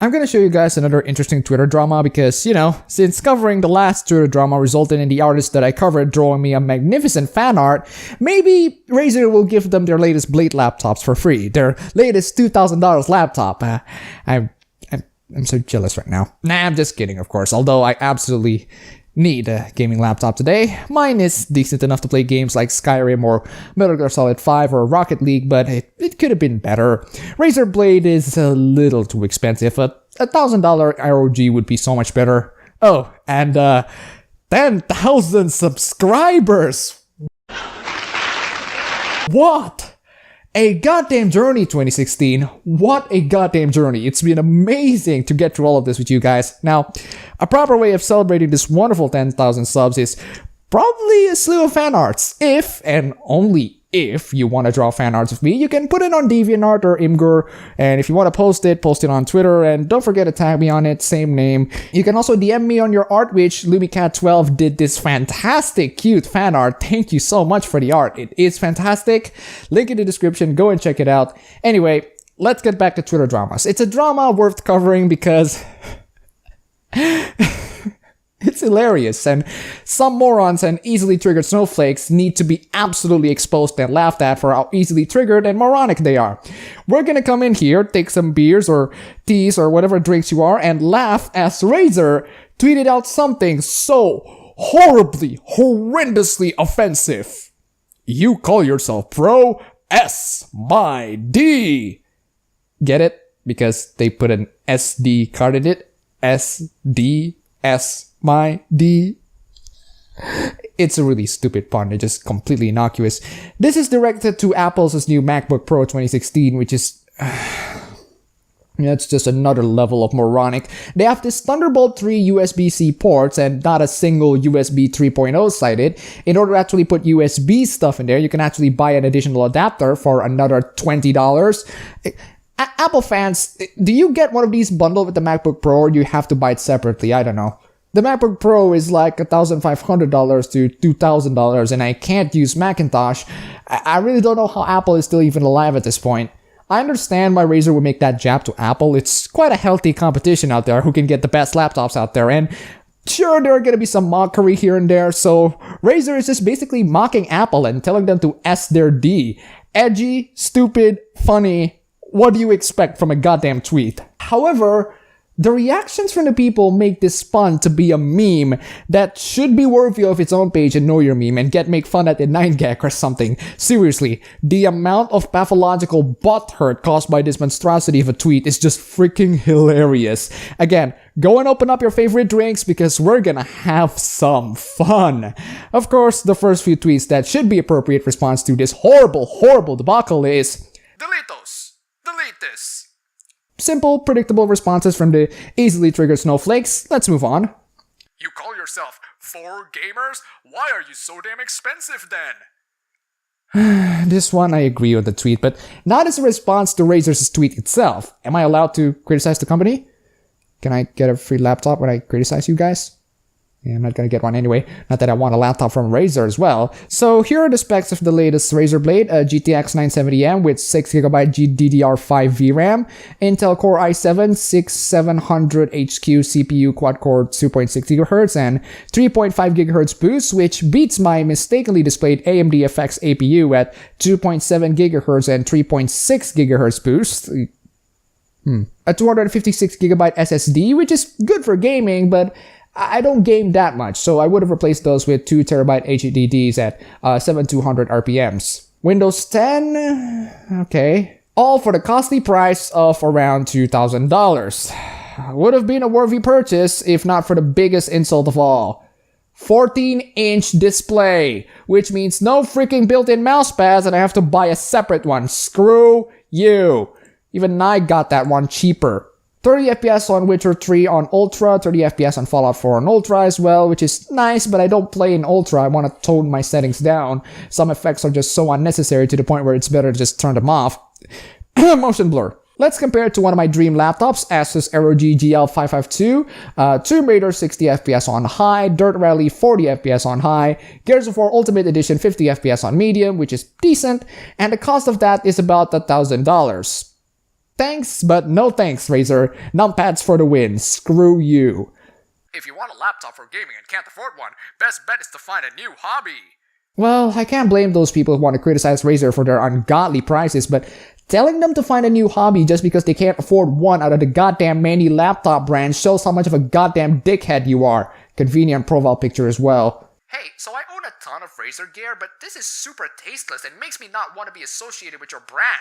I'm gonna show you guys another interesting Twitter drama because, since covering the last Twitter drama resulted in the artist that I covered drawing me a magnificent fan art, maybe Razer will give them their latest Blade laptops for free. Their latest $2,000 laptop. I'm so jealous right now. Nah, I'm just kidding, of course, although I absolutely need a gaming laptop today. Mine is decent enough to play games like Skyrim or Metal Gear Solid 5 or Rocket League, but it could have been better. Razer Blade is a little too expensive. A $1,000 ROG would be so much better. Oh, and 10,000 subscribers! What? A goddamn journey, 2016. What a goddamn journey. It's been amazing to get through all of this with you guys. Now, a proper way of celebrating this wonderful 10,000 subs is probably a slew of fan arts. If, and only if, you want to draw fan arts of me, you can put it on DeviantArt or Imgur, and if you want to post it on Twitter, and don't forget to tag me on it, same name. You can also DM me on your art, which LumiCat12 did this fantastic, cute fan art. Thank you so much for the art. It is fantastic. Link in the description, go and check it out. Anyway, let's get back to Twitter dramas. It's a drama worth covering because it's hilarious, and some morons and easily triggered snowflakes need to be absolutely exposed and laughed at for how easily triggered and moronic they are. We're gonna come in here, take some beers or teas or whatever drinks you are, and laugh as Razer tweeted out something so horribly, horrendously offensive. You call yourself pro? S my D. Get it? Because they put an SD card in it. S my D. It's a really stupid pun. It's just completely innocuous. This is directed to Apple's new MacBook Pro 2016, which is it's just another level of moronic. They have this Thunderbolt 3 USB-C ports and not a single USB 3.0 cited. In order to actually put USB stuff in there, you can actually buy an additional adapter for another $20. Apple fans, do you get one of these bundled with the MacBook Pro, or do you have to buy it separately? I don't know. The MacBook Pro is like $1,500 to $2,000, and I can't use Macintosh. I really don't know how Apple is still even alive at this point. I understand why Razer would make that jab to Apple. It's quite a healthy competition out there who can get the best laptops out there, and sure, there are gonna be some mockery here and there, so Razer is just basically mocking Apple and telling them to S their D. Edgy, stupid, funny. What do you expect from a goddamn tweet? However, the reactions from the people make this pun to be a meme that should be worthy of its own page and know your meme and make fun at the 9gag or something. Seriously, the amount of pathological butthurt caused by this monstrosity of a tweet is just freaking hilarious. Again, go and open up your favorite drinks because we're gonna have some fun. Of course, the first few tweets that should be appropriate response to this horrible, horrible debacle is Deletos! Delete this! Simple, predictable responses from the easily triggered snowflakes. Let's move on. You call yourself 4 gamers? Why are you so damn expensive then? This one I agree with the tweet, but not as a response to Razer's tweet itself. Am I allowed to criticize the company? Can I get a free laptop when I criticize you guys? Yeah, I'm not gonna get one anyway. Not that I want a laptop from Razer as well. So here are the specs of the latest Razer Blade, a GTX 970M with 6GB GDDR5 VRAM, Intel Core i7-6700 HQ CPU quad-core 2.6 GHz and 3.5 GHz boost, which beats my mistakenly displayed AMD FX APU at 2.7 GHz and 3.6 GHz boost. A 256GB SSD, which is good for gaming, but I don't game that much, so I would have replaced those with 2TB HDDs at 7200 RPMs. Windows 10? Okay. All for the costly price of around $2,000. Would have been a worthy purchase if not for the biggest insult of all. 14-inch display, which means no freaking built-in mouse pads and I have to buy a separate one. Screw you. Even I got that one cheaper. 30 FPS on Witcher 3 on Ultra, 30 FPS on Fallout 4 on Ultra as well, which is nice, but I don't play in Ultra. I want to tone my settings down. Some effects are just so unnecessary to the point where it's better to just turn them off. Motion blur. Let's compare it to one of my dream laptops, Asus ROG GL552, Tomb Raider 60 FPS on high, Dirt Rally 40 FPS on high, Gears of War Ultimate Edition 50 FPS on medium, which is decent, and the cost of that is about $1,000. Thanks, but no thanks, Razer. Numpads for the win. Screw you. If you want a laptop for gaming and can't afford one, best bet is to find a new hobby. Well, I can't blame those people who want to criticize Razer for their ungodly prices, but telling them to find a new hobby just because they can't afford one out of the goddamn many laptop brands shows how much of a goddamn dickhead you are. Convenient profile picture as well. Hey, so I own a ton of Razer gear, but this is super tasteless and makes me not want to be associated with your brand.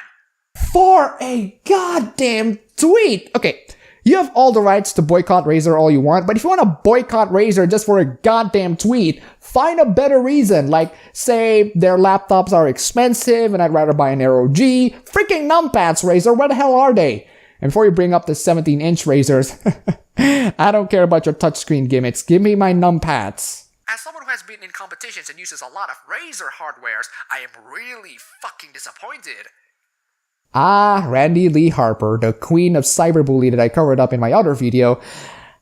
For a goddamn tweet! Okay, you have all the rights to boycott Razer all you want, but if you want to boycott Razer just for a goddamn tweet, find a better reason, like, say, their laptops are expensive and I'd rather buy an ROG. Freaking numpads, Razer, where the hell are they? And before you bring up the 17-inch Razers, I don't care about your touchscreen gimmicks, give me my numpads. As someone who has been in competitions and uses a lot of Razer hardwares, I am really fucking disappointed. Ah, Randy Lee Harper, the Queen of Cyberbully that I covered up in my other video.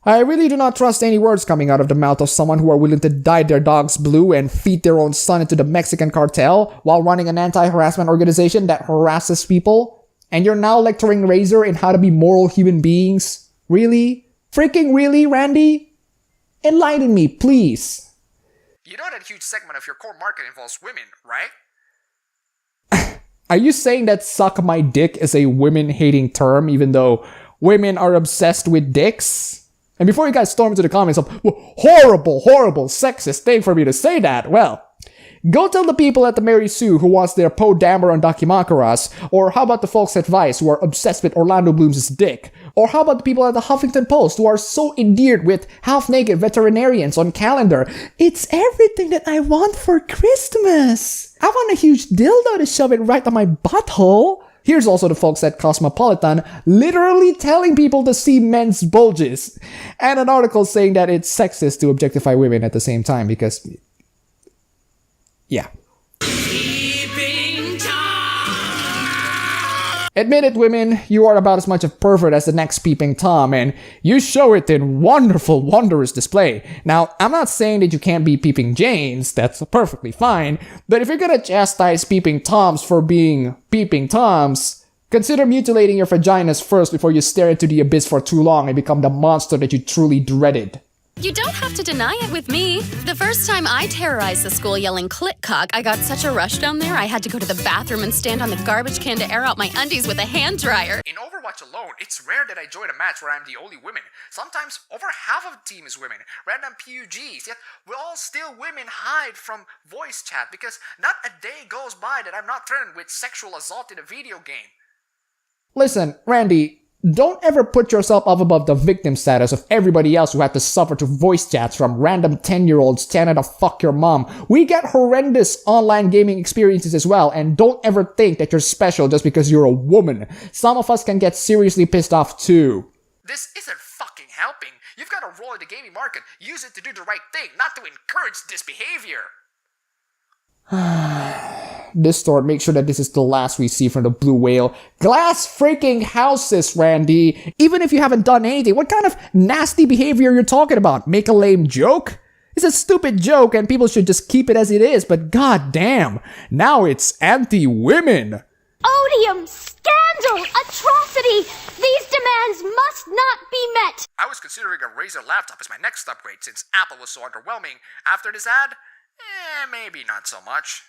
I really do not trust any words coming out of the mouth of someone who are willing to dye their dogs blue and feed their own son into the Mexican cartel while running an anti-harassment organization that harasses people. And you're now lecturing Razer in how to be moral human beings? Really? Freaking really, Randy? Enlighten me, please. You know that huge segment of your core market involves women, right? Are you saying that suck my dick is a women-hating term even though women are obsessed with dicks? And before you guys storm into the comments of, horrible, sexist thing for me to say that, well, go tell the people at the Mary Sue who wants their Poe Dameron Dakimakuras, or how about the folks at Vice who are obsessed with Orlando Bloom's dick? Or how about the people at the Huffington Post who are so endeared with half-naked veterinarians on calendar? It's everything that I want for Christmas. I want a huge dildo to shove it right on my butthole. Here's also the folks at Cosmopolitan literally telling people to see men's bulges. And an article saying that it's sexist to objectify women at the same time because... yeah. Admit it, women, you are about as much a pervert as the next peeping Tom, and you show it in wonderful, wondrous display. Now, I'm not saying that you can't be peeping Janes, that's perfectly fine, but if you're gonna chastise peeping Toms for being peeping Toms, consider mutilating your vaginas first before you stare into the abyss for too long and become the monster that you truly dreaded. You don't have to deny it with me. The first time I terrorized the school yelling clit cock, I got such a rush down there I had to go to the bathroom and stand on the garbage can to air out my undies with a hand dryer. In Overwatch alone, it's rare that I join a match where I'm the only woman. Sometimes over half of the team is women, random PUGs, yet we all still women hide from voice chat because not a day goes by that I'm not threatened with sexual assault in a video game. Listen, Randy, don't ever put yourself up above the victim status of everybody else who had to suffer through voice chats from random 10-year-olds telling to fuck your mom. We get horrendous online gaming experiences as well, and don't ever think that you're special just because you're a woman. Some of us can get seriously pissed off too. This isn't fucking helping. You've got a role in the gaming market. Use it to do the right thing, not to encourage this behavior. Distort, make sure that this is the last we see from the blue whale. Glass freaking houses, Randy! Even if you haven't done anything, what kind of nasty behavior you're talking about? Make a lame joke? It's a stupid joke and people should just keep it as it is, but goddamn, now it's anti-women! Odium! Scandal! Atrocity! These demands must not be met! I was considering a Razer laptop as my next upgrade since Apple was so underwhelming. After this ad, maybe not so much.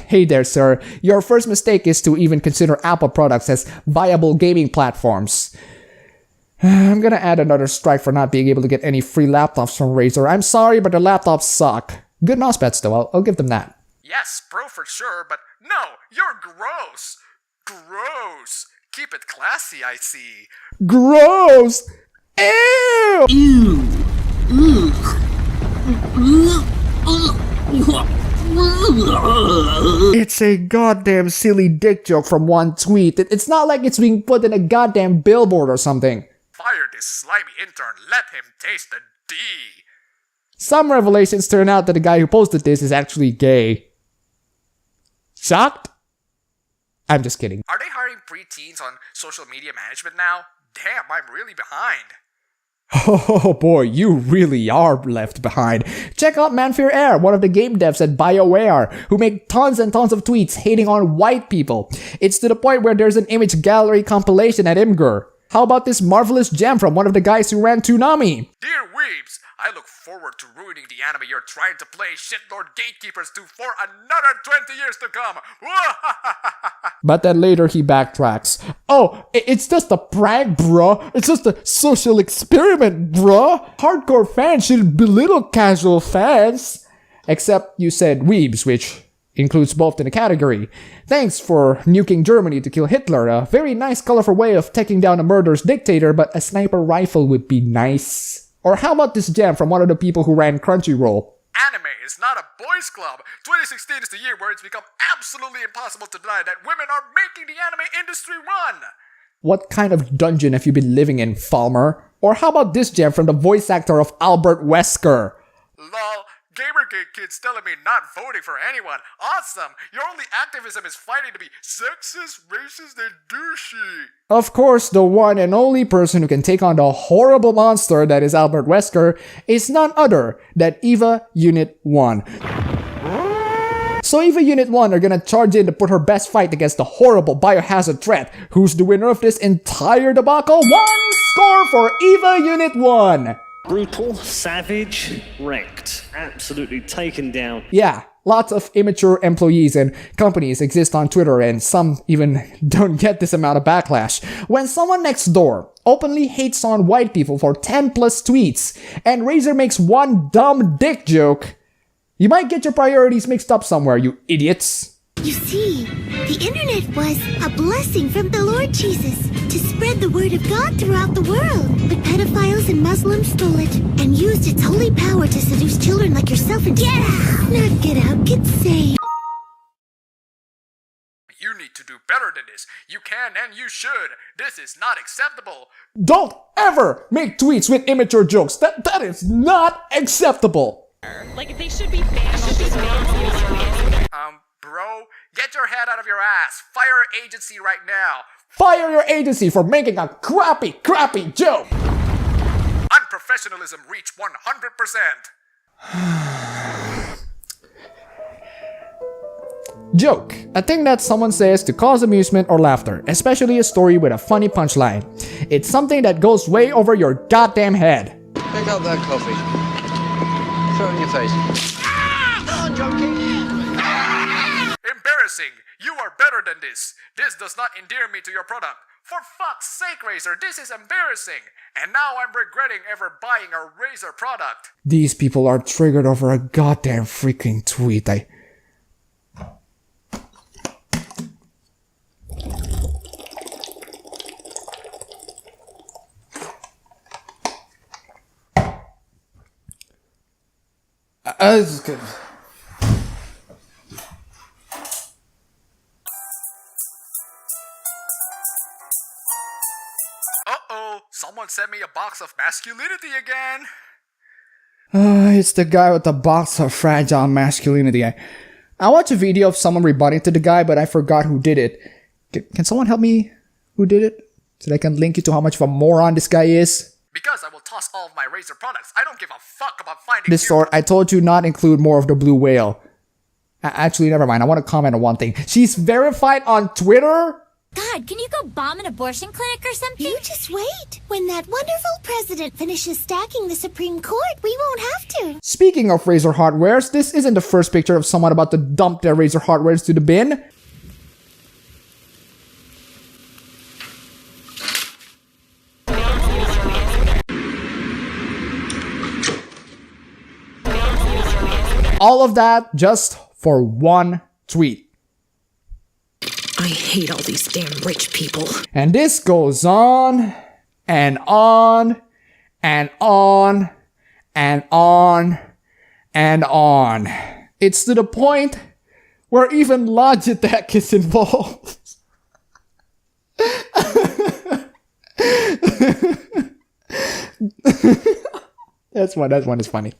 Hey there, sir. Your first mistake is to even consider Apple products as viable gaming platforms. I'm gonna add another strike for not being able to get any free laptops from Razer. I'm sorry, but the laptops suck. Good mousepats though, I'll give them that. Yes, pro for sure, but no, you're gross. Gross. Keep it classy, I see. Gross! Ew! It's a goddamn silly dick joke from one tweet. It's not like it's being put in a goddamn billboard or something. Fire this slimy intern, let him taste the D. Some revelations turn out that the guy who posted this is actually gay. Shocked? I'm just kidding. Are they hiring preteens on social media management now? Damn, I'm really behind. Oh boy, you really are left behind. Check out Manveer Heir, one of the game devs at BioWare, who make tons and tons of tweets hating on white people. It's to the point where there's an image gallery compilation at Imgur. How about this marvelous gem from one of the guys who ran Toonami? Dear Weebs, I look forward to ruining the anime you're trying to play Shitlord Gatekeepers to for another 20 years to come. But then later he backtracks. Oh, it's just a prank, bruh. It's just a social experiment, bruh. Hardcore fans shouldn't belittle casual fans. Except you said weebs, which includes both in the category. Thanks for nuking Germany to kill Hitler. A very nice, colorful way of taking down a murderous dictator, but a sniper rifle would be nice. Or how about this gem from one of the people who ran Crunchyroll? Anime is not a boys' club. 2016 is the year where it's become absolutely impossible to deny that women are making the anime industry run. What kind of dungeon have you been living in, Falmer? Or how about this gem from the voice actor of Albert Wesker? Lol, Gamergate kids telling me not voting for anyone. Awesome! Your only activism is fighting to be sexist, racist, and douchey. Of course, the one and only person who can take on the horrible monster that is Albert Wesker is none other than EVA Unit 1. So EVA Unit 1 are gonna charge in to put her best fight against the horrible biohazard threat. Who's the winner of this entire debacle? 1 score for EVA Unit 1! Brutal, savage, Rekt. Absolutely taken down. Yeah, lots of immature employees and companies exist on Twitter, and some even don't get this amount of backlash. When someone next door openly hates on white people for 10 plus tweets, and Razor makes one dumb dick joke, you might get your priorities mixed up somewhere, you idiots. You see, the internet was a blessing from the Lord Jesus to spread the word of God throughout the world. But pedophiles and Muslims stole it and used its holy power to seduce children like yourself and get out! Not get out, get saved. You need to do better than this. You can and you should. This is not acceptable. Don't ever make tweets with immature jokes. That is not acceptable. Like, they should be banned. Bro, get your head out of your ass. Fire agency right now. Fire your agency for making a crappy joke. Unprofessionalism reach 100%. Joke. A thing that someone says to cause amusement or laughter, especially a story with a funny punchline. It's something that goes way over your goddamn head. Pick up that coffee. Throw it in your face. Come on, junkie. Embarrassing. You are better than this. This does not endear me to your product. For fuck's sake, Razor, this is embarrassing. And now I'm regretting ever buying a Razor product. These people are triggered over a goddamn freaking tweet. This is good. Uh-oh, someone sent me a box of masculinity again. It's the guy with the box of fragile masculinity. I watched a video of someone rebutting to the guy, but I forgot who did it. Can someone help me who did it? So that I can link you to how much of a moron this guy is? Because I will toss all of my Razor products. I don't give a fuck about finding This sort, I told you not include more of the blue whale. Actually, never mind. I want to comment on one thing. She's verified on Twitter? God, can you go bomb an abortion clinic or something? You just wait. When that wonderful president finishes stacking the Supreme Court, we won't have to. Speaking of Razor hardwares, this isn't the first picture of someone about to dump their Razor hardwares to the bin. All of that just for one tweet. I hate all these damn rich people. And this goes on and on and on and on and on. It's to the point where even Logitech is involved. That one is funny.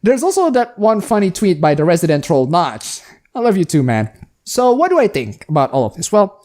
There's also that one funny tweet by the resident troll Notch. I love you too, man. So what do I think about all of this? Well,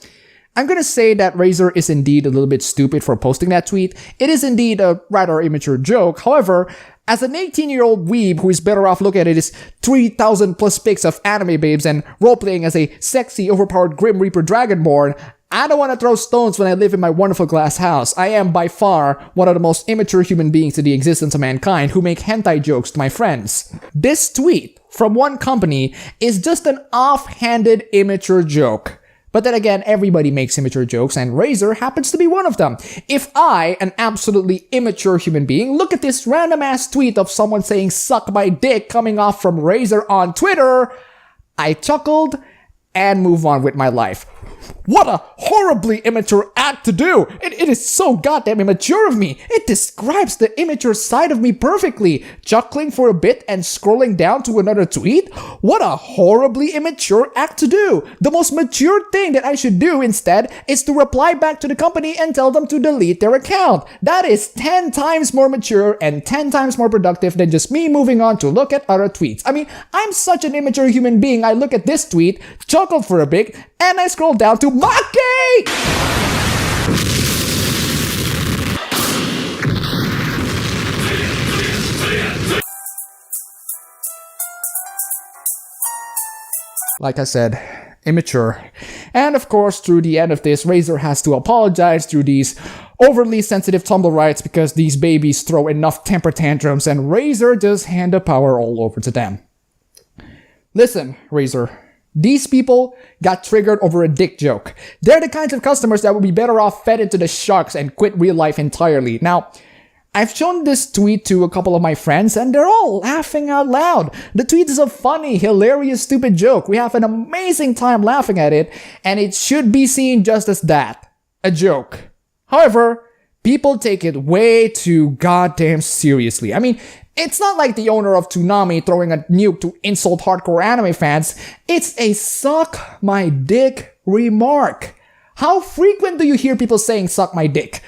I'm gonna say that Razor is indeed a little bit stupid for posting that tweet. It is indeed a rather immature joke. However, as an 18-year-old weeb who is better off looking at it is 3,000 plus pics of anime babes and roleplaying as a sexy, overpowered Grim Reaper Dragonborn, I don't want to throw stones when I live in my wonderful glass house. I am by far one of the most immature human beings in the existence of mankind who make hentai jokes to my friends. This tweet from one company is just an offhanded immature joke. But then again, everybody makes immature jokes, and Razor happens to be one of them. If I, an absolutely immature human being, look at this random-ass tweet of someone saying suck my dick coming off from Razor on Twitter, I chuckled and move on with my life. What a horribly immature act to do! It is so goddamn immature of me! It describes the immature side of me perfectly! Chuckling for a bit and scrolling down to another tweet? What a horribly immature act to do! The most mature thing that I should do instead is to reply back to the company and tell them to delete their account. That is 10 times more mature and 10 times more productive than just me moving on to look at other tweets. I mean, I'm such an immature human being, I look at this tweet, chuckled for a bit, and I scroll down to Maki! Like I said, immature. And of course, through the end of this, Razor has to apologize through these overly sensitive Tumblr rights because these babies throw enough temper tantrums and Razor just hand the power all over to them. Listen, Razor. These people got triggered over a dick joke. They're the kinds of customers that would be better off fed into the sharks and quit real life entirely. Now, I've shown this tweet to a couple of my friends and they're all laughing out loud. The tweet is a funny, hilarious, stupid joke. We have an amazing time laughing at it, and it should be seen just as that. A joke. However, people take it way too goddamn seriously. I mean, it's not like the owner of Toonami throwing a nuke to insult hardcore anime fans. It's a suck my dick remark. How frequent do you hear people saying suck my dick?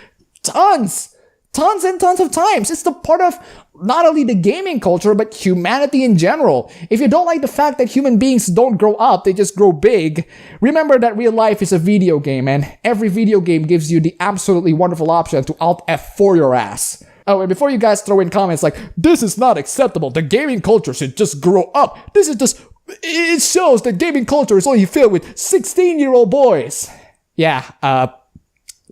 Tons! Tons and tons of times. It's the part of not only the gaming culture, but humanity in general. If you don't like the fact that human beings don't grow up, they just grow big, remember that real life is a video game, and every video game gives you the absolutely wonderful option to Alt F4 your ass. Oh, and before you guys throw in comments like, this is not acceptable, the gaming culture should just grow up, this is just, it shows that gaming culture is only filled with 16-year-old boys. Yeah,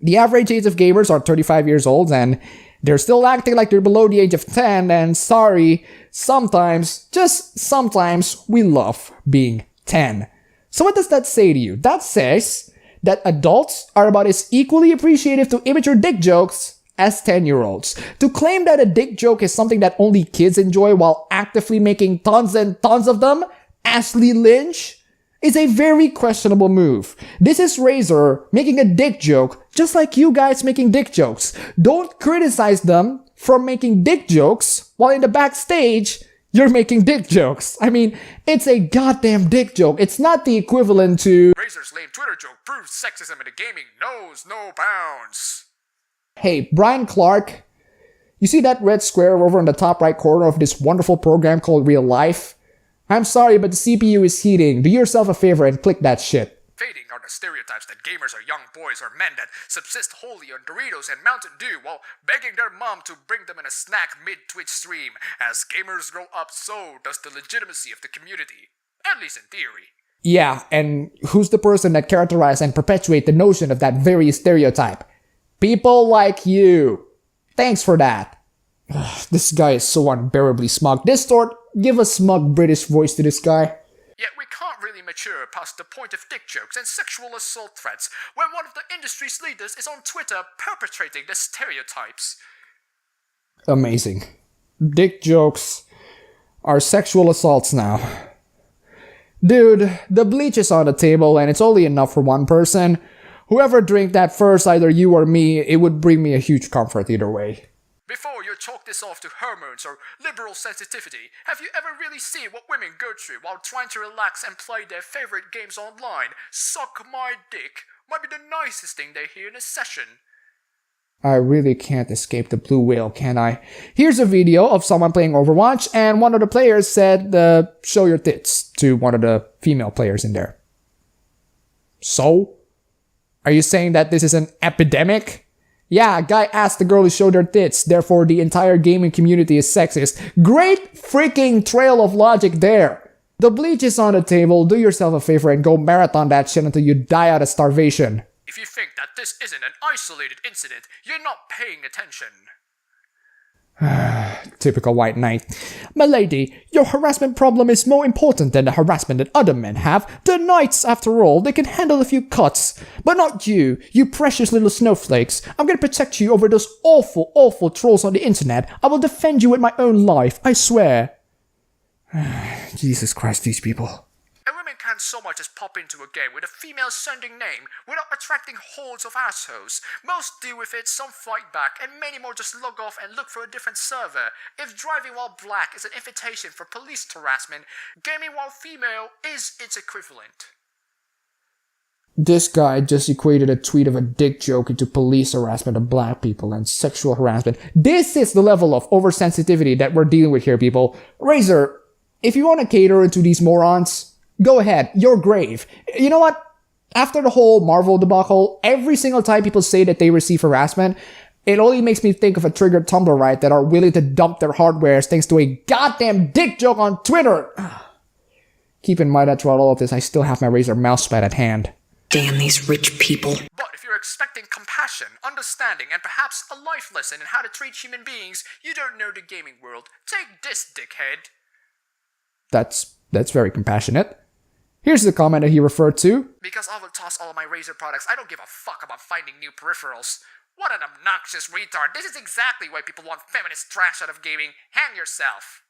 the average age of gamers are 35 years old, and they're still acting like they're below the age of 10, and sorry, sometimes, just sometimes, we love being 10. So what does that say to you? That says that adults are about as equally appreciative to immature dick jokes as 10-year-olds. To claim that a dick joke is something that only kids enjoy while actively making tons and tons of them, Ashley Lynch, is a very questionable move. This is Razor making a dick joke just like you guys making dick jokes. Don't criticize them for making dick jokes while in the backstage you're making dick jokes. I mean, it's a goddamn dick joke. It's not the equivalent to Razor's lame Twitter joke proves sexism in the gaming knows no bounds. Hey, Brian Clark, you see that red square over in the top right corner of this wonderful program called Real Life? I'm sorry, but the CPU is heating. Do yourself a favor and click that shit. Fading are the stereotypes that gamers are young boys or men that subsist wholly on Doritos and Mountain Dew while begging their mom to bring them in a snack mid-Twitch stream. As gamers grow up, so does the legitimacy of the community. At least in theory. Yeah, and who's the person that characterize and perpetuate the notion of that very stereotype? People like you. Thanks for that. Ugh, this guy is so unbearably smug. Distort, give a smug British voice to this guy. Yet we can't really mature past the point of dick jokes and sexual assault threats when one of the industry's leaders is on Twitter perpetrating the stereotypes. Amazing. Dick jokes are sexual assaults now. Dude, the bleach is on the table and it's only enough for one person. Whoever drank that first, either you or me, it would bring me a huge comfort either way. Before you chalk this off to hormones or liberal sensitivity, have you ever really seen what women go through while trying to relax and play their favorite games online? Suck my dick might be the nicest thing they hear in a session. I really can't escape the blue whale, can I? Here's a video of someone playing Overwatch, and one of the players said, show your tits, to one of the female players in there. So? Are you saying that this is an epidemic? Yeah, a guy asked the girl to show their tits, therefore the entire gaming community is sexist. Great freaking trail of logic there. The bleach is on the table, do yourself a favor and go marathon that shit until you die out of starvation. If you think that this isn't an isolated incident, you're not paying attention. Typical white knight. My lady, your harassment problem is more important than the harassment that other men have. They're knights, after all. They can handle a few cuts. But not you, you precious little snowflakes. I'm gonna protect you over those awful, awful trolls on the internet. I will defend you with my own life, I swear. Jesus Christ, these people. A woman can't so much as pop into a game with a female-sounding name without attracting hordes of assholes. Most deal with it, some fight back, and many more just log off and look for a different server. If driving while black is an invitation for police harassment, gaming while female is its equivalent. This guy just equated a tweet of a dick joke into police harassment of black people and sexual harassment. This is the level of oversensitivity that we're dealing with here, people. Razor, if you want to cater to these morons, go ahead, you're grave. You know what? After the whole Marvel debacle, every single time people say that they receive harassment, it only makes me think of a triggered Tumblr right that are willing to dump their hardwares thanks to a goddamn dick joke on Twitter. Keep in mind that throughout all of this, I still have my Razer mousepad at hand. Damn these rich people. But if you're expecting compassion, understanding, and perhaps a life lesson in how to treat human beings, you don't know the gaming world. Take this, dickhead. That's very compassionate. Here's the comment that he referred to. Because I will toss all of my Razer products, I don't give a fuck about finding new peripherals. What an obnoxious retard. This is exactly why people want feminist trash out of gaming. Hang yourself.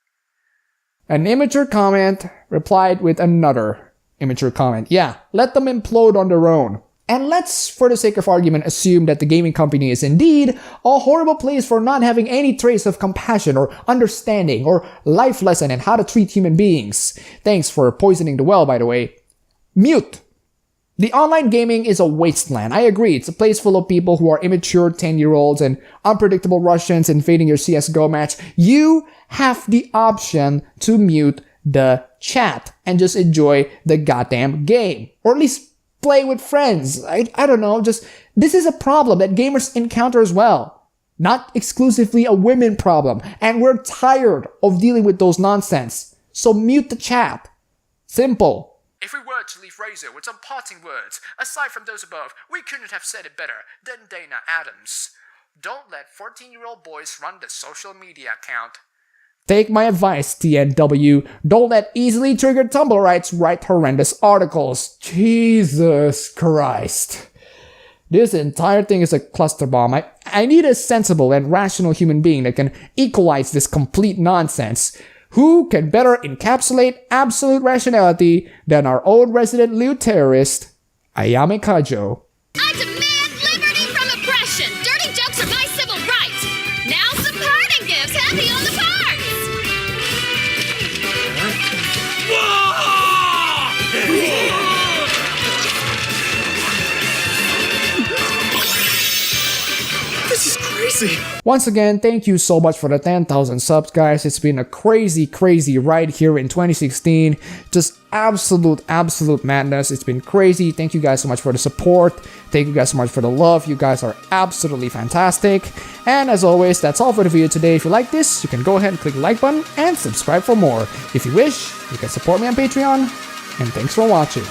An immature comment replied with another immature comment. Yeah, let them implode on their own. And let's, for the sake of argument, assume that the gaming company is indeed a horrible place for not having any trace of compassion or understanding or life lesson in how to treat human beings. Thanks for poisoning the well, by the way. Mute. The online gaming is a wasteland. I agree. It's a place full of people who are immature 10-year-olds and unpredictable Russians invading your CSGO match. You have the option to mute the chat and just enjoy the goddamn game. Or at least play with friends. I don't know, just this is a problem that gamers encounter as well. Not exclusively a women problem. And we're tired of dealing with those nonsense. So mute the chat. Simple. If we were to leave Razer with some parting words, aside from those above, we couldn't have said it better than Dana Adams. Don't let 14-year-old boys run the social media account. Take my advice, TNW. Don't let easily triggered Tumblrites write horrendous articles. Jesus Christ. This entire thing is a cluster bomb. I need a sensible and rational human being that can equalize this complete nonsense. Who can better encapsulate absolute rationality than our own resident lewd terrorist, Ayame Kajo? I demand liberty from oppression. Dirty jokes are my civil rights. Now some parting gifts. Happy on the parts. This is crazy. Once again, thank you so much for the 10,000 subs, guys. It's been a crazy ride here in 2016. Just absolute madness. It's been crazy. Thank you guys so much for the support. Thank you guys so much for the love. You guys are absolutely fantastic. And as always, that's all for the video today. If you like this, you can go ahead and click the like button and subscribe for more. If you wish, you can support me on Patreon. And thanks for watching.